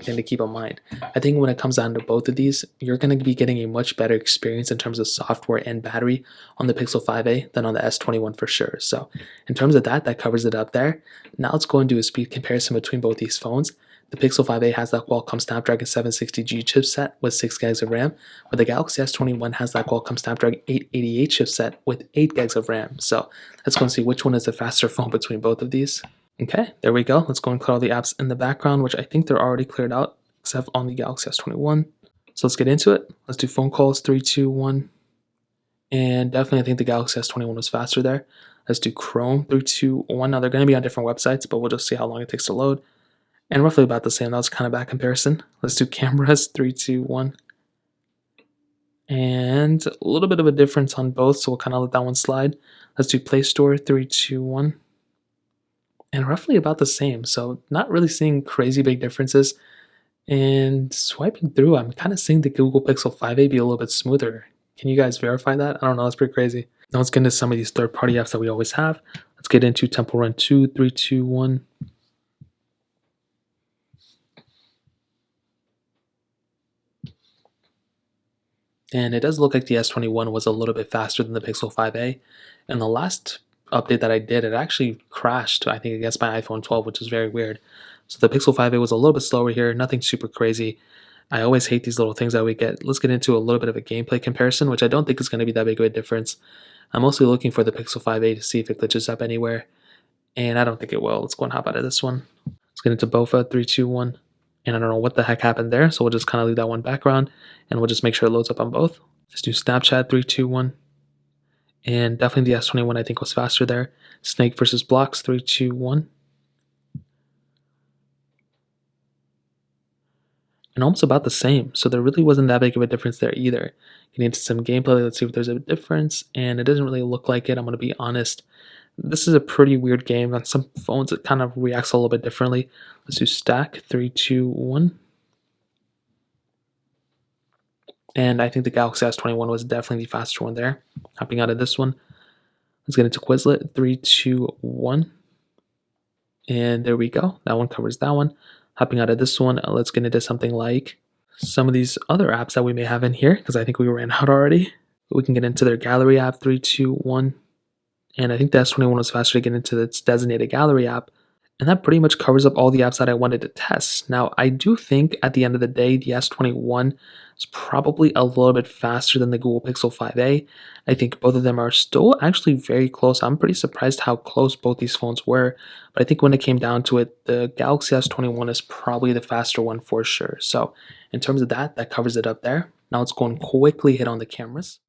thing to keep in mind. I think when it comes down to both of these, you're going to be getting a much better experience in terms of software and battery on the Pixel 5a than on the S21 for sure. So in terms of that, that covers it up there. Now let's go and do a speed comparison between both these phones. The Pixel 5a has that Qualcomm Snapdragon 760G chipset with 6 gigs of RAM, where the Galaxy S21 has that Qualcomm Snapdragon 888 chipset with 8 gigs of RAM. So let's go and see which one is the faster phone between both of these. Okay, there we go. Let's go and clear all the apps in the background, which I think they're already cleared out, except on the Galaxy S21. So let's get into it. Let's do phone calls, 3, 2, 1. And definitely I think the Galaxy S21 was faster there. Let's do Chrome, 3, 2, 1. Now they're going to be on different websites, but we'll just see how long it takes to load. And roughly about the same. That was kind of bad comparison. Let's do cameras, 3, 2, 1. And a little bit of a difference on both, so we'll kind of let that one slide. Let's do Play Store, 3, 2, 1. And roughly about the same, so not really seeing crazy big differences. And swiping through, I'm kind of seeing the Google Pixel 5a be a little bit smoother. Can you guys verify that? I don't know, that's pretty crazy. Now let's get into some of these third-party apps that we always have. Let's get into Temple Run 2, 3, 2, 1. And it does look like the S21 was a little bit faster than the Pixel 5a. And the last update that I did, it actually crashed, I think, against my iPhone 12, which is very weird. So the Pixel 5a was a little bit slower here, nothing super crazy. I always hate these little things that we get. Let's get into a little bit of a gameplay comparison, which I don't think is going to be that big of a difference. I'm mostly looking for the Pixel 5a to see if it glitches up anywhere. And I don't think it will. Let's go and hop out of this one. Let's get into BOFA, 3, 2, 1. And I don't know what the heck happened there, so we'll just kind of leave that one background, and we'll just make sure it loads up on both. Let's do Snapchat, 3, 2, 1. And definitely the S21 I think was faster there. Snake versus Blocks, 3, 2, 1. And almost about the same, so there really wasn't that big of a difference there either. Getting into some gameplay, let's see if there's a difference, and it doesn't really look like it, I'm going to be honest. This is a pretty weird game. On some phones it kind of reacts a little bit differently. Let's do Stack, 3, 2, 1. And I think the Galaxy S21 was definitely the faster one there. Hopping out of this one. Let's get into Quizlet, 3, 2, 1. And there we go. That one covers that one. Hopping out of this one, let's get into something like some of these other apps that we may have in here, because I think we ran out already. But we can get into their gallery app, 3, 2, 1. And I think the S21 was faster to get into its designated gallery app. And that pretty much covers up all the apps that I wanted to test. Now, I do think at the end of the day, the S21 is probably a little bit faster than the Google Pixel 5a. I think both of them are still actually very close. I'm pretty surprised how close both these phones were. But I think when it came down to it, the Galaxy S21 is probably the faster one for sure. So in terms of that, that covers it up there. Now let's go and quickly hit on the cameras.